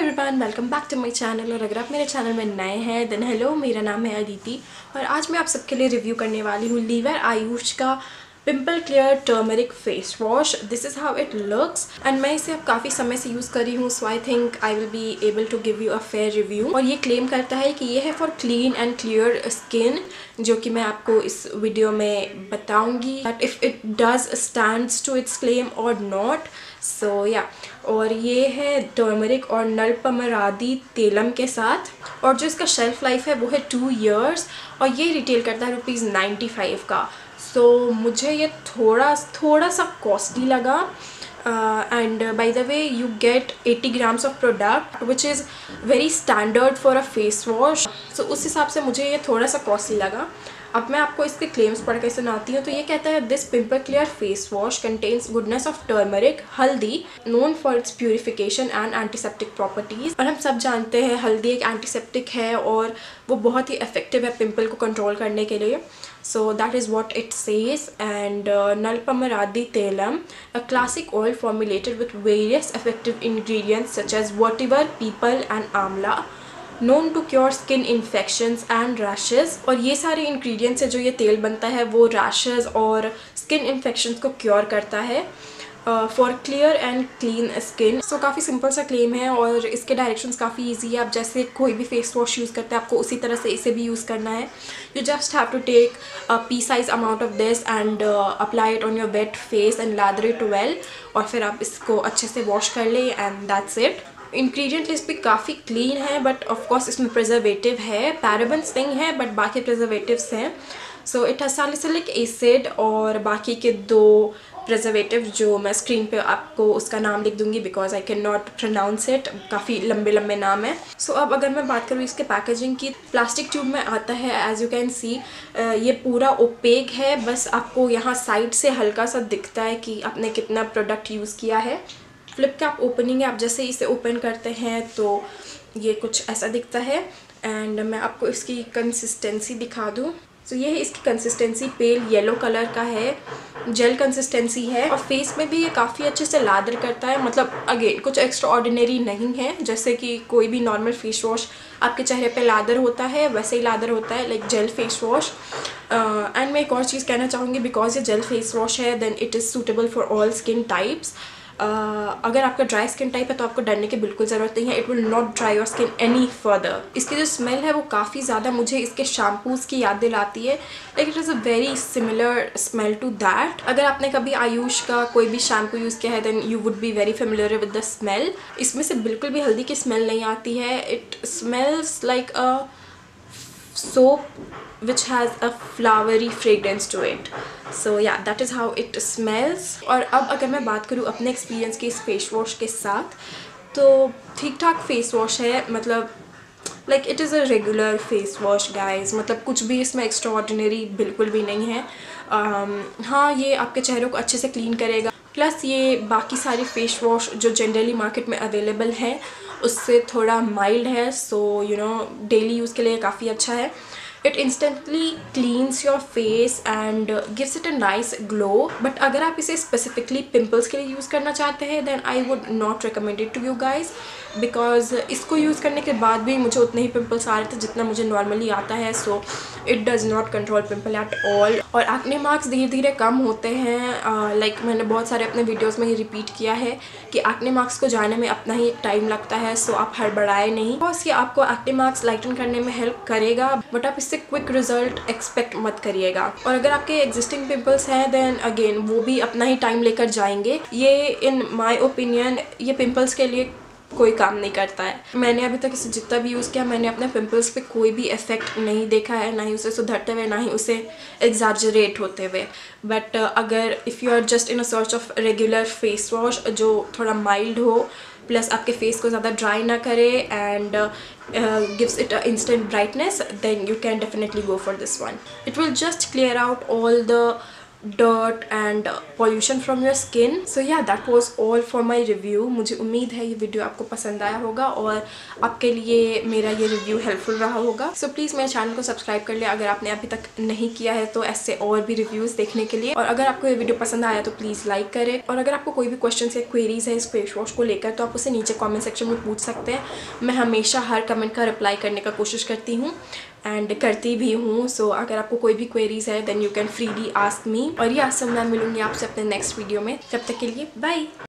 Everyone, welcome back to my channel. और अगर आप मेरे चैनल में नए हैं देन हेलो, मेरा नाम है अदिति और आज मैं आप सबके लिए रिव्यू करने वाली हूँ लीवर आयुष का pimple clear turmeric face wash. This is how it looks and मैं इसे अब काफ़ी समय से यूज़ कर रही हूँ, so I think I will be able to give you a fair review. और ये क्लेम करता है कि ये है for clean and clear skin, जो कि मैं आपको इस वीडियो में बताऊंगी but if it does stands to its claim और नॉट। सो या और ये है टर्मरिक और नलपमरादी तेलम के साथ, और जो इसका शेल्फ लाइफ है वो है 2 years और ये रिटेल करता है ₹95 का। सो मुझे ये थोड़ा सा कॉस्टली लगा and by the way you get 80 grams of product which is very standard for a face wash. So उस हिसाब से मुझे ये थोड़ा सा कॉस्टली लगा। अब मैं आपको इसके क्लेम्स पढ़ के सुनाती हूँ। तो ये कहता है this pimple clear face wash contains goodness of turmeric हल्दी known for its purification and antiseptic properties. और हम सब जानते हैं हल्दी एक एंटीसेप्टिक है और वो बहुत ही इफेक्टिव है पिम्पल को कंट्रोल करने के लिए। So that is what it says. And Nalpamaradi Telam, a classic oil formulated with various effective ingredients such as vetiver, pipal and amla, known to cure skin infections and rashes। और ये सारे ingredients से जो ये तेल बनता है वो rashes और skin infections को cure करता है for clear and clean skin. So काफ़ी सिंपल सा क्लेम है और इसके डायरेक्शंस काफ़ी इजी है। आप जैसे कोई भी फेस वॉश यूज़ करते हैं आपको उसी तरह से इसे भी यूज़ करना है। You just have to take a pea size amount of this and apply it on your wet face and lather it well, और फिर आप इसको अच्छे से वॉश कर ले and that's it. Ingredient list भी काफ़ी क्लीन है बट ऑफकोर्स इसमें प्रिजर्वेटिव है, पैराबेन्स नहीं है बट बाकी प्रिजर्वेटिव्स हैं। So it has salicylic acid और बाकी के 2 प्रिजर्वेटिव जो मैं स्क्रीन पे आपको उसका नाम लिख दूंगी because I can not pronounce it, काफ़ी लंबे नाम है। सो अब अगर मैं बात करूँ इसके पैकेजिंग की, प्लास्टिक ट्यूब में आता है एज यू कैन सी। ये पूरा ओपेक है, बस आपको यहाँ साइड से हल्का सा दिखता है कि आपने कितना प्रोडक्ट यूज़ किया है। फ्लिपकार्ट ओपनिंग है, आप जैसे इसे ओपन करते हैं तो ये कुछ ऐसा दिखता है एंड मैं आपको इसकी कंसिस्टेंसी दिखा दूँ। तो ये है इसकी कंसिस्टेंसी, पेल येलो कलर का है, जेल कंसिस्टेंसी है और फेस में भी ये काफ़ी अच्छे से लादर करता है। मतलब अगेन कुछ एक्स्ट्रा ऑर्डिनरी नहीं है, जैसे कि कोई भी नॉर्मल फेस वॉश आपके चेहरे पे लादर होता है वैसे ही लादर होता है, like gel face wash. And मैं एक और चीज़ कहना चाहूँगी, बिकॉज ये जेल फेस वॉश है then it is suitable for all skin types. अगर आपका ड्राई स्किन टाइप है तो आपको डरने की बिल्कुल ज़रूरत नहीं है, it will not dry your skin any further. इसकी जो स्मेल है वो काफ़ी ज़्यादा मुझे इसके शैम्पूज़ की याद दिलाती है, like it is a very similar smell to that. अगर आपने कभी आयुष का कोई भी शैम्पू यूज़ किया है then you would be very familiar with the smell. इसमें से बिल्कुल भी हल्दी की स्मेल नहीं आती है, it smells like a soap which has a flowery fragrance to it. So yeah, that is how it smells। और अब अगर मैं बात करूँ अपने एक्सपीरियंस की इस फेस वॉश के साथ, तो ठीक ठाक फेस वॉश है। मतलब like it is a regular face wash guys, मतलब कुछ भी इसमें एक्स्ट्रा ऑर्डिनरी बिल्कुल भी नहीं है। हाँ, ये आपके चेहरे को अच्छे से क्लीन करेगा, प्लस ये बाकी सारे फेस वॉश जो जनरली मार्केट में अवेलेबल हैं उससे थोड़ा माइल्ड है। So you know daily use के लिए काफ़ी अच्छा है। It instantly cleans your face and gives it a nice glow. But अगर आप इसे स्पेसिफिकली पिम्पल्स के लिए यूज़ करना चाहते हैं then I would not recommend it to you guys, because इसको यूज़ करने के बाद भी मुझे उतने ही पिम्पल्स आ रहे थे जितना मुझे नॉर्मली आता है। So it does not control pimple at all. और एक्ने मार्क्स धीरे धीरे कम होते हैं, लाइक मैंने बहुत सारे अपने वीडियोज़ में ये रिपीट किया है कि एक्ने मार्क्स को जाने में अपना ही एक टाइम लगता है। सो आप हड़बड़ाए नहीं, बस ये आपको एक्ने मार्क्स लाइटन करने में हेल्प करेगा बट आप इससे क्विक रिजल्ट एक्सपेक्ट मत करिएगा। और अगर आपके एग्जिस्टिंग पिंपल्स हैं देन अगेन वो भी अपना ही टाइम लेकर जाएंगे। ये इन माय ओपिनियन ये पिंपल्स के लिए कोई काम नहीं करता है। मैंने अभी तक इसे जितना भी यूज़ किया मैंने अपने पिंपल्स पे कोई भी इफेक्ट नहीं देखा है, ना ही उसे सुधरते हुए ना ही उसे एग्जैजरेट होते हुए। बट अगर if you are just in a search of regular face wash जो थोड़ा माइल्ड हो प्लस आपके फेस को ज़्यादा ड्राई ना करे and gives it a instant brightness, then you can definitely go for this one. It will just clear out all the dirt and pollution from your skin. So yeah, that was all for my review. मुझे उम्मीद है ये video आपको पसंद आया होगा और आपके लिए मेरा ये रिव्यू हेल्पफुल रहा होगा. सो प्लीज़ मेरे चैनल को सब्सक्राइब कर लिया अगर आपने अभी तक नहीं किया है, तो ऐसे और भी रिव्यूज़ देखने के लिए. और अगर आपको ये वीडियो पसंद आया तो प्लीज़ लाइक करें. और अगर आपको कोई भी क्वेश्चन या क्वेरीज है इस फेस वॉश को लेकर तो आप उसे नीचे कॉमेंट सेक्शन में पूछ सकते हैं. मैं हमेशा हर कमेंट का रिप्लाई करने का कोशिश करती हूँ एंड करती भी हूँ. सो अगर आपको कोई भी क्वेरीज है then you can freely ask me. और ये आज मैं मिलूंगी आपसे अपने नेक्स्ट वीडियो में. तब तक के लिए बाय.